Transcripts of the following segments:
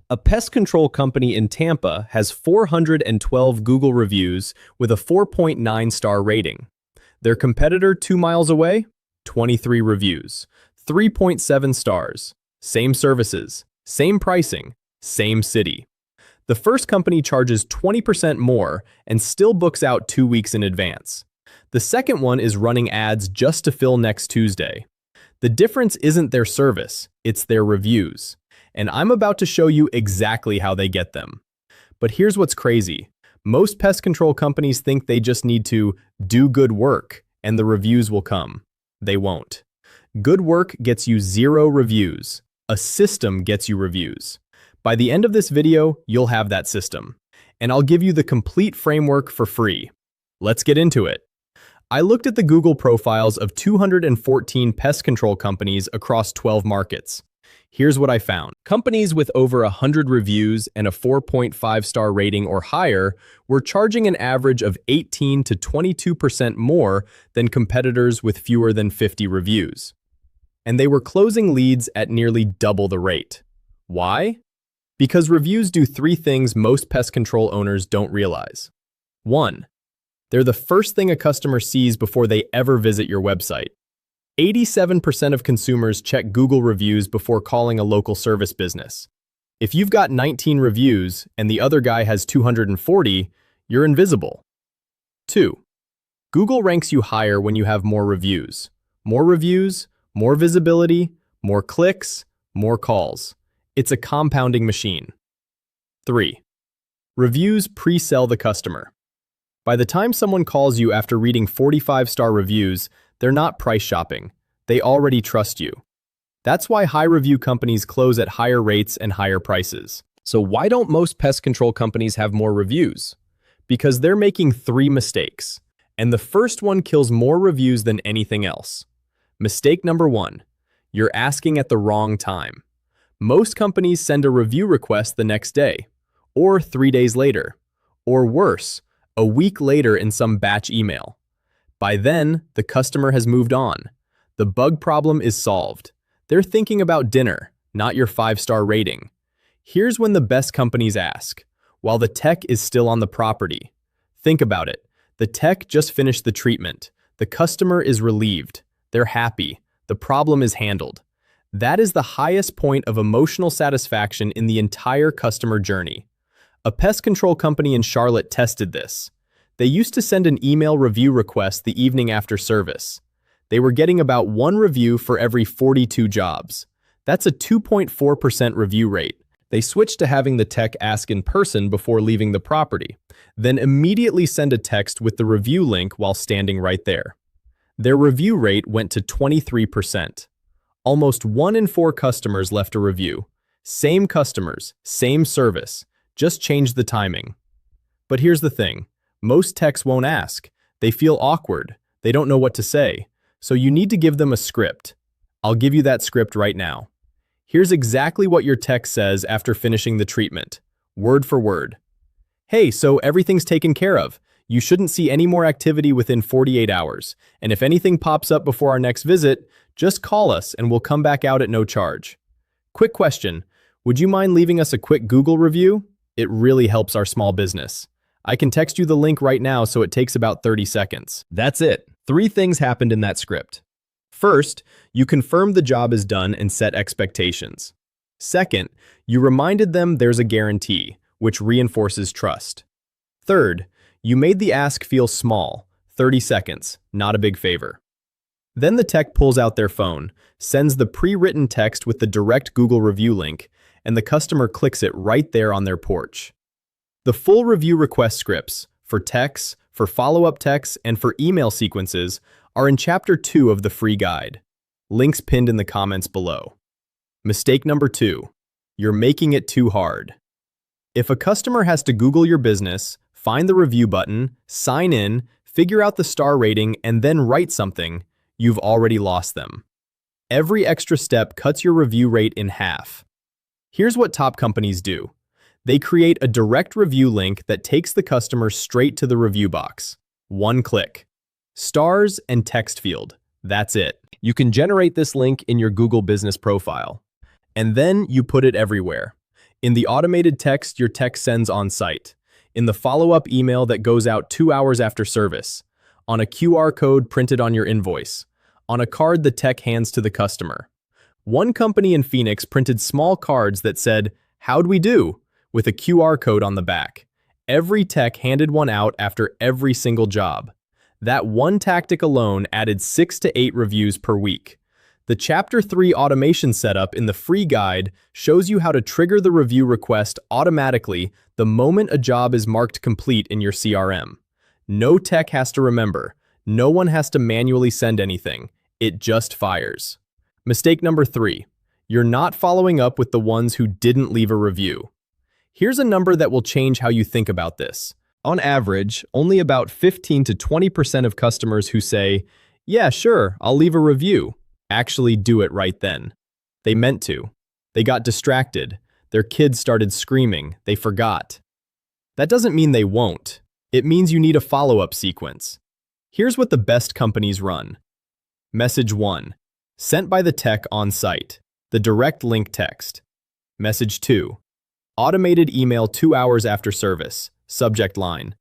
A pest control company in Tampa has 412 Google reviews with a 4.9-star rating. Their competitor 2 miles away, 23 reviews, 3.7 stars, same services, same pricing, same city. The first company charges 20% more and still books out 2 weeks in advance. The second one is running ads just to fill next Tuesday. The difference isn't their service, it's their reviews. And I'm about to show you exactly how they get them. But here's what's crazy. Most pest control companies think they just need to do good work and the reviews will come. They won't. Good work gets you 0 reviews. A system gets you reviews. By the end of this video, you'll have that system. And I'll give you the complete framework for free. Let's get into it. I looked at the Google profiles of 214 pest control companies across 12 markets. Here's what I found. Companies with over 100 reviews and a 4.5-star rating or higher were charging an average of 18 to 22% more than competitors with fewer than 50 reviews. And they were closing leads at nearly double the rate. Why? Because reviews do 3 things most pest control owners don't realize. 1. They're the first thing a customer sees before they ever visit your website. 87% of consumers check Google reviews before calling a local service business. If you've got 19 reviews and the other guy has 240, you're invisible. 2. Google ranks you higher when you have more reviews. More reviews, more visibility, more clicks, more calls. It's a compounding machine. 3. Reviews pre-sell the customer. By the time someone calls you after reading 45-star reviews, they're not price shopping. They already trust you. That's why high review companies close at higher rates and higher prices. So why don't most pest control companies have more reviews? Because they're making 3 mistakes. And the first one kills more reviews than anything else. Mistake number 1. You're asking at the wrong time. Most companies send a review request the next day, or 3 days later, or worse, a week later in some batch email. By then, the customer has moved on. The bug problem is solved. They're thinking about dinner, not your 5-star rating. Here's when the best companies ask, while the tech is still on the property. Think about it. The tech just finished the treatment. The customer is relieved. They're happy. The problem is handled. That is the highest point of emotional satisfaction in the entire customer journey. A pest control company in Charlotte tested this. They used to send an email review request the evening after service. They were getting about 1 review for every 42 jobs. That's a 2.4% review rate. They switched to having the tech ask in person before leaving the property, then immediately send a text with the review link while standing right there. Their review rate went to 23%. Almost 1 in 4 customers left a review. Same customers, same service, just changed the timing. But here's the thing. Most techs won't ask. They feel awkward. They don't know what to say. So you need to give them a script. I'll give you that script right now. Here's exactly what your tech says after finishing the treatment, word for word. Hey, so everything's taken care of. You shouldn't see any more activity within 48 hours. And if anything pops up before our next visit, just call us and we'll come back out at no charge. Quick question. Would you mind leaving us a quick Google review? It really helps our small business. I can text you the link right now so it takes about 30 seconds. That's it. 3 things happened in that script. First, you confirmed the job is done and set expectations. Second, you reminded them there's a guarantee, which reinforces trust. Third, you made the ask feel small, 30 seconds, not a big favor. Then the tech pulls out their phone, sends the pre-written text with the direct Google review link, and the customer clicks it right there on their porch. The full review request scripts, for texts, for follow-up texts, and for email sequences, are in Chapter 2 of the free guide. Links pinned in the comments below. Mistake number 2. You're making it too hard. If a customer has to Google your business, find the review button, sign in, figure out the star rating, and then write something, you've already lost them. Every extra step cuts your review rate in half. Here's what top companies do. They create a direct review link that takes the customer straight to the review box. 1 click. Stars and text field. That's it. You can generate this link in your Google business profile. And then you put it everywhere. In the automated text your tech sends on site. In the follow-up email that goes out 2 hours after service. On a QR code printed on your invoice. On a card the tech hands to the customer. One company in Phoenix printed small cards that said, "How'd we do?" with a QR code on the back. Every tech handed one out after every single job. That one tactic alone added 6 to 8 reviews per week. The Chapter 3 automation setup in the free guide shows you how to trigger the review request automatically the moment a job is marked complete in your CRM. No tech has to remember. No one has to manually send anything. It just fires. Mistake number 3. You're not following up with the ones who didn't leave a review. Here's a number that will change how you think about this. On average, only about 15 to 20% of customers who say, "Yeah, sure, I'll leave a review," actually do it right then. They meant to. They got distracted. Their kids started screaming. They forgot. That doesn't mean they won't. It means you need a follow-up sequence. Here's what the best companies run. Message 1. Sent by the tech on site. The direct link text. Message 2. Automated email 2 hours after service. Subject line.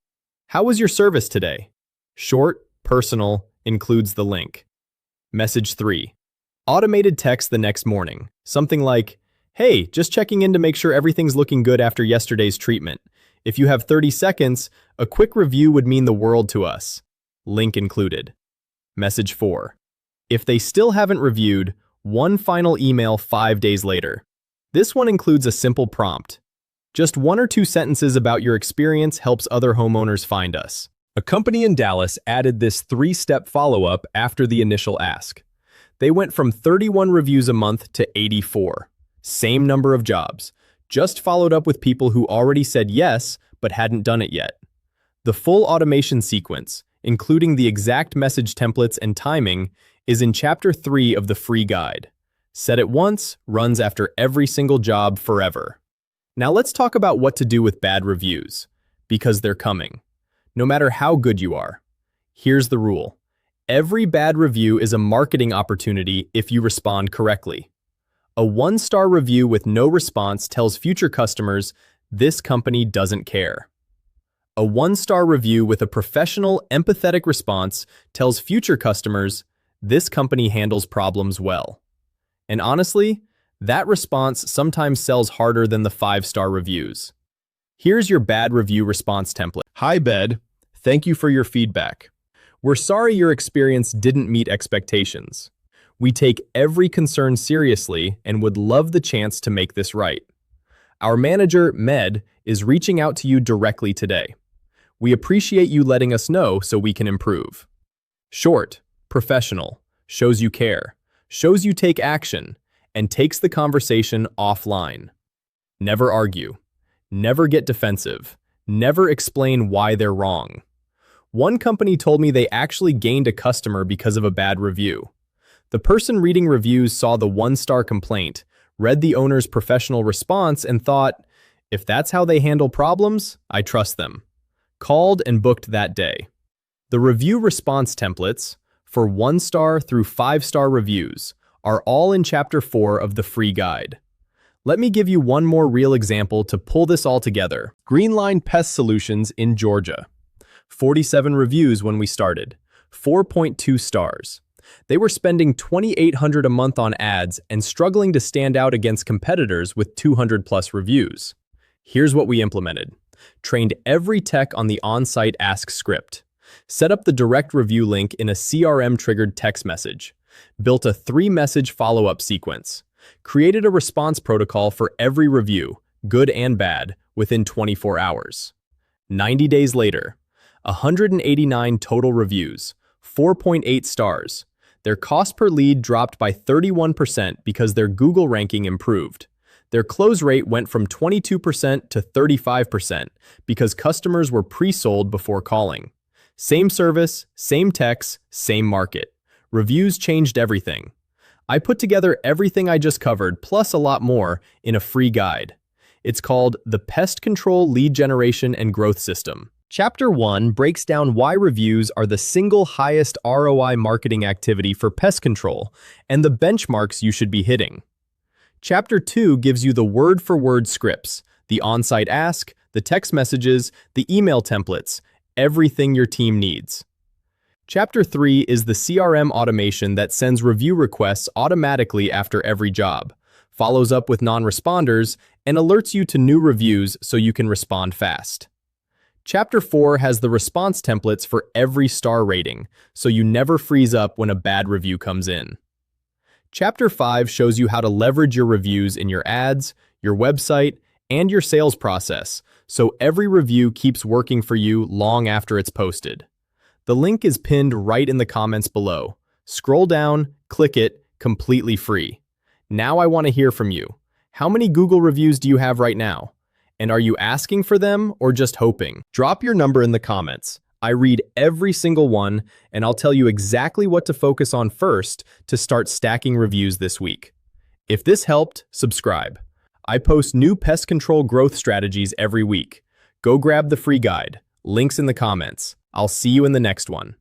How was your service today? Short, personal, includes the link. Message 3. Automated text the next morning. Something like, "Hey, just checking in to make sure everything's looking good after yesterday's treatment. If you have 30 seconds, a quick review would mean the world to us." Link included. Message 4. If they still haven't reviewed, one final email 5 days later. This one includes a simple prompt. Just 1 or 2 sentences about your experience helps other homeowners find us. A company in Dallas added this 3-step follow-up after the initial ask. They went from 31 reviews a month to 84. Same number of jobs. Just followed up with people who already said yes, but hadn't done it yet. The full automation sequence, including the exact message templates and timing, is in Chapter 3 of the free guide. Set it once, runs after every single job forever. Now let's talk about what to do with bad reviews, because they're coming. No matter how good you are. Here's the rule. Every bad review is a marketing opportunity if you respond correctly. A 1-star review with no response tells future customers, "This company doesn't care." A 1-star review with a professional, empathetic response tells future customers, "This company handles problems well." And honestly, that response sometimes sells harder than the 5-star reviews. Here's your bad review response template. "Hi, Bed. Thank you for your feedback. We're sorry your experience didn't meet expectations. We take every concern seriously and would love the chance to make this right. Our manager, Med, is reaching out to you directly today. We appreciate you letting us know so we can improve." Short, professional, shows you care, shows you take action, and takes the conversation offline. Never argue. Never get defensive. Never explain why they're wrong. One company told me they actually gained a customer because of a bad review. The person reading reviews saw the 1-star complaint, read the owner's professional response, and thought, "If that's how they handle problems, I trust them." Called and booked that day. The review response templates, for 1-star through 5-star reviews, are all in Chapter 4 of the free guide. Let me give you one more real example to pull this all together. Greenline Pest Solutions in Georgia. 47 reviews when we started, 4.2 stars. They were spending $2,800 a month on ads and struggling to stand out against competitors with 200+ reviews. Here's what we implemented. Trained every tech on the on-site ask script. Set up the direct review link in a CRM-triggered text message. Built a 3-message follow-up sequence. Created a response protocol for every review, good and bad, within 24 hours. 90 days later, 189 total reviews, 4.8 stars. Their cost per lead dropped by 31% because their Google ranking improved. Their close rate went from 22% to 35% because customers were pre-sold before calling. Same service, same techs, same market. Reviews changed everything. I put together everything I just covered, plus a lot more, in a free guide. It's called the Pest Control Lead Generation and Growth System. Chapter 1 breaks down why reviews are the single highest ROI marketing activity for pest control and the benchmarks you should be hitting. Chapter 2 gives you the word-for-word scripts, the on-site ask, the text messages, the email templates, everything your team needs. Chapter 3 is the CRM automation that sends review requests automatically after every job, follows up with non-responders, and alerts you to new reviews so you can respond fast. Chapter 4 has the response templates for every star rating, so you never freeze up when a bad review comes in. Chapter 5 shows you how to leverage your reviews in your ads, your website, and your sales process, so every review keeps working for you long after it's posted. The link is pinned right in the comments below. Scroll down, click it, completely free. Now I want to hear from you. How many Google reviews do you have right now? And are you asking for them or just hoping? Drop your number in the comments. I read every single one, and I'll tell you exactly what to focus on first to start stacking reviews this week. If this helped, subscribe. I post new pest control growth strategies every week. Go grab the free guide. Links in the comments. I'll see you in the next one.